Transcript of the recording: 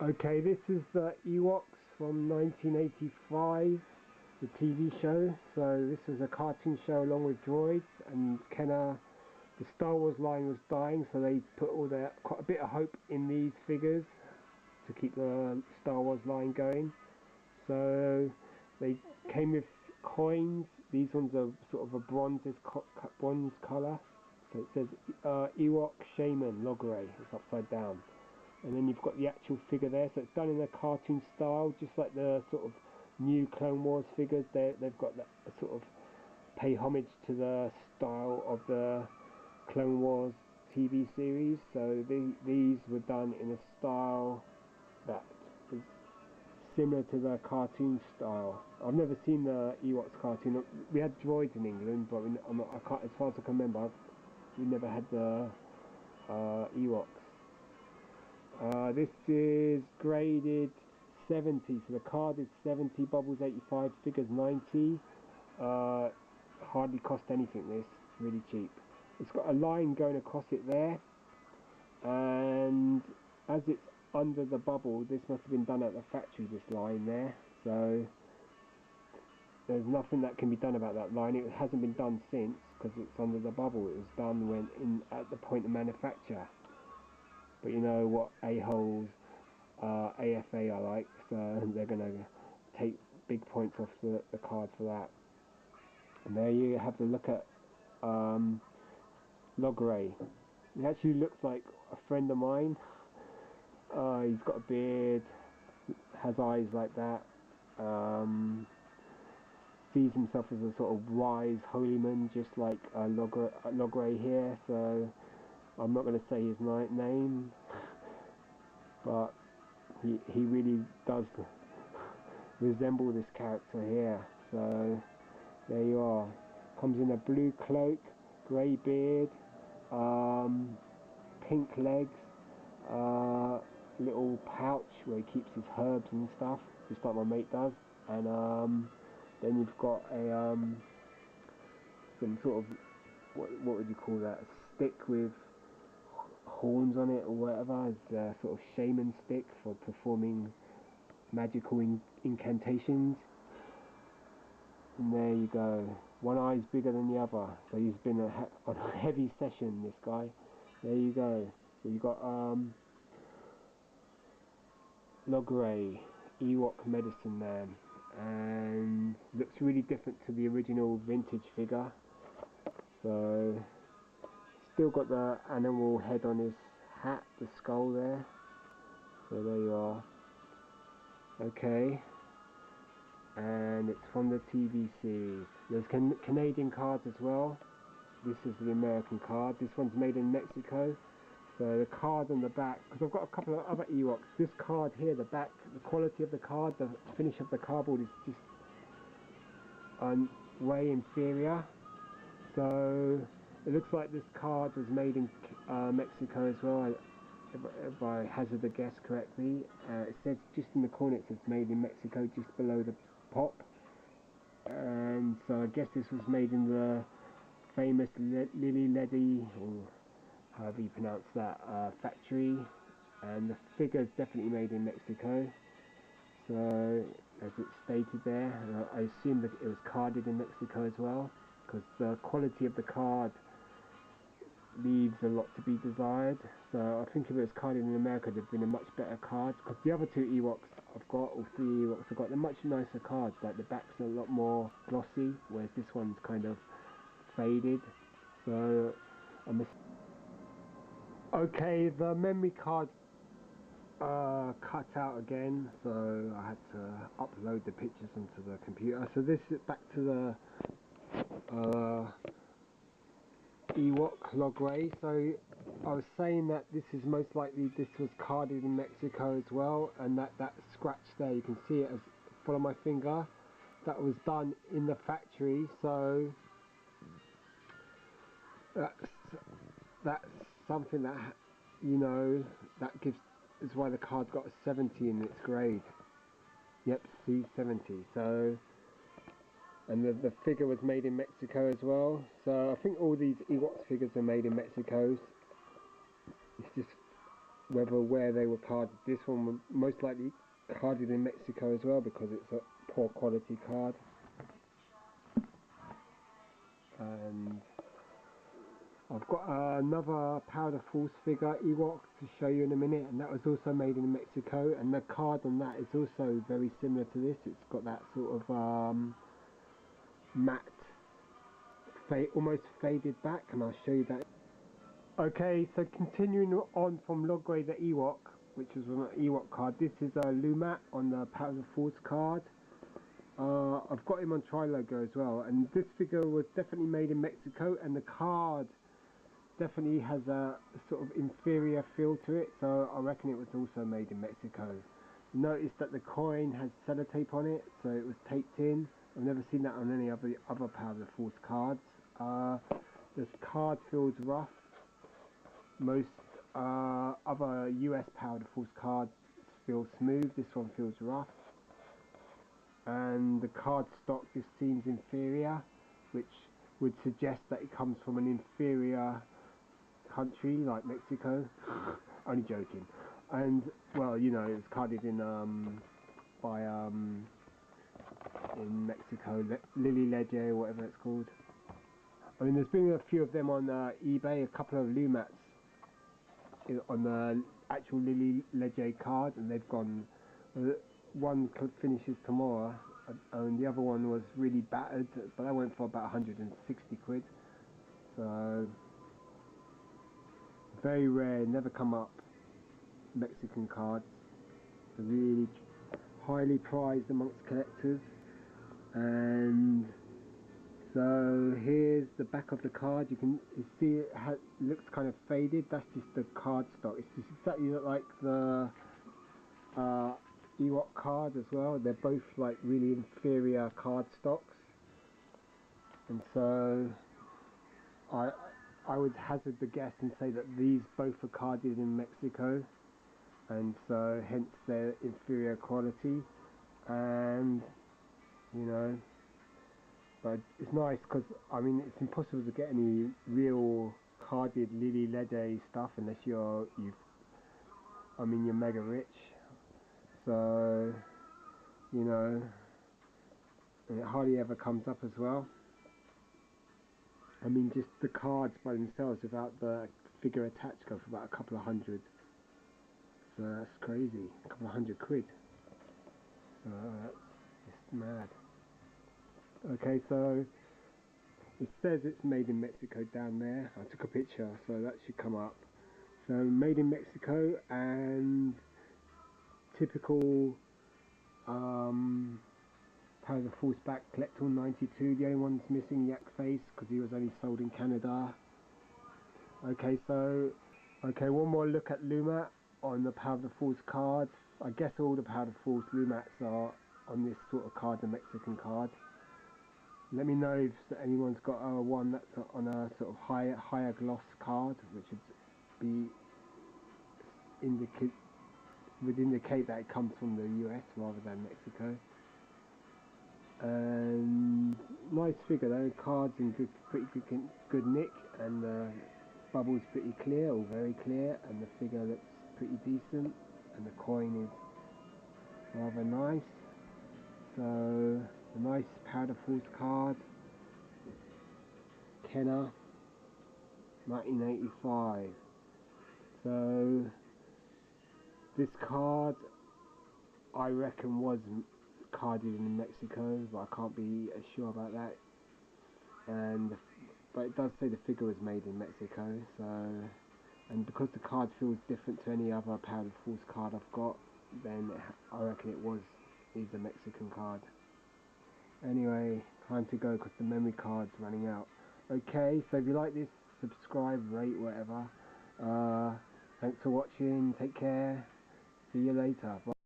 Okay, this is the Ewoks from 1985, the TV show. So this was a cartoon show along with droids, and Kenner, the Star Wars line was dying, so they put quite a bit of hope in these figures to keep the Star Wars line going. So they came with coins. These ones are sort of a bronze colour. So it says Ewok Shaman Logray. It's upside down. And then you've got the actual figure there, so it's done in a cartoon style, just like the sort of new Clone Wars figures. They've got that sort of pay homage to the style of the Clone Wars TV series. So these were done in a style that is similar to the cartoon style. I've never seen the Ewoks cartoon. We had droids in England, but I can't, as far as I can remember, we never had the Ewoks. This is graded 70, so the card is 70, bubbles 85, figures 90. Hardly cost anything, this, really cheap. It's got a line going across it there, and as it's under the bubble, this must have been done at the factory, this line there, so there's nothing that can be done about that line. It hasn't been done since, because it's under the bubble. It was done at the point of manufacture. But you know what a-holes AFA are like, so they're going to take big points off the card for that. And there you have to look at Logray. He actually looks like a friend of mine. He's got a beard, has eyes like that, sees himself as a sort of wise holy man, just like Logray here, so I'm not going to say his name, but he really does resemble this character here. So there you are. Comes in a blue cloak, grey beard, pink legs, little pouch where he keeps his herbs and stuff, just like my mate does. And then you've got a some sort of what would you call that? A stick with horns on it or whatever, as a sort of shaman stick for performing magical incantations. And there you go. One eye's bigger than the other, so he's been on a heavy session, this guy. There you go. So you got Logray, Ewok Medicine Man, and looks really different to the original vintage figure. So still got the animal head on his hat, the skull there. So there you are. Okay. And it's from the TV series. There's Canadian cards as well. This is the American card. This one's made in Mexico. So the card on the back, because I've got a couple of other Ewoks. This card here, the back, the quality of the card, the finish of the cardboard is just way inferior. So it looks like this card was made in Mexico as well, if I hazard a guess correctly. It says just in the corner, it says made in Mexico, just below the pop. And so I guess this was made in the famous LEDY, or however you pronounce that, factory. And the figure is definitely made in Mexico. So as it's stated there, I assume that it was carded in Mexico as well, because the quality of the card leaves a lot to be desired. So I think if it was carded in America, there'd been a much better card, because the other two Ewoks I've got, or three Ewoks I've got, they're much nicer cards. Like the backs are a lot more glossy, whereas this one's kind of faded. So okay, the memory card cut out again, so I had to upload the pictures onto the computer. So this is back to the Ewok Logray. So I was saying that this is most likely, this was carded in Mexico as well, and that scratch there, you can see it as follow my finger, that was done in the factory. So that's something that, you know, that is why the card got a 70 in its grade. Yep, C70. So, and the figure was made in Mexico as well. So I think all these Ewoks figures are made in Mexico. It's just where they were carded. This one was most likely carded in Mexico as well because it's a poor quality card. And I've got another Powder Force figure Ewok to show you in a minute, and that was also made in Mexico, and the card on that is also very similar to this. It's got that sort of matte, almost faded back, and I'll show you that. Okay, so continuing on from Logray the Ewok, which is an Ewok card, this is a Lumat on the Powder Force card. I've got him on Tri-Logo as well, and this figure was definitely made in Mexico, and the card definitely has a sort of inferior feel to it, so I reckon it was also made in Mexico. Notice that the coin has sellotape on it, so it was taped in. I've never seen that on any other Powder Force cards. This card feels rough. Most other US Powder Force cards feel smooth, this one feels rough. And the card stock just seems inferior, which would suggest that it comes from an inferior country like Mexico. Only joking. And well, you know, it's carded in in Mexico, LILI or whatever it's called. I mean, there's been a few of them on eBay, a couple of Lumats on the actual LILI card, and they've gone. One finishes tomorrow, and the other one was really battered, but that went for about 160 quid. So very rare, never come up. Mexican cards, they're really highly prized amongst collectors. And so here's the back of the card. You see it looks kind of faded. That's just the card stock. It's just exactly like the Ewok card as well. They're both like really inferior card stocks, and so I would hazard the guess and say that these both are carded in Mexico, and so hence their inferior quality. And you know, but it's nice because I mean it's impossible to get any real carded LEDY stuff unless you're mega rich. So, you know, and it hardly ever comes up as well. I mean, just the cards by themselves without the figure attached go for about a couple of hundred. So that's crazy, a couple of hundred quid. So that's just mad. Okay, so it says it's made in Mexico down there. I took a picture, so that should come up. So made in Mexico, and typical Powder Force back collector 92. The only one's missing Yak Face because he was only sold in Canada. Okay, so one more look at Lumat on the Powder Force card. I guess all the Powder Force Lumats are on this sort of card, the Mexican card. Let me know if anyone's got one that's on a sort of higher gloss card, which would indicate that it comes from the US rather than Mexico. And nice figure though, cards in pretty good nick, and the bubble's pretty clear, or very clear, and the figure looks pretty decent, and the coin is rather nice. So a nice Powder Force card, Kenner, 1985. So this card I reckon was carded in Mexico, but I can't be sure about that. But it does say the figure was made in Mexico. So, and because the card feels different to any other Powder Force card I've got, then I reckon is a Mexican card. Anyway, time to go because the memory card's running out. Okay, so if you like this, subscribe, rate, whatever. Thanks for watching. Take care. See you later. Bye.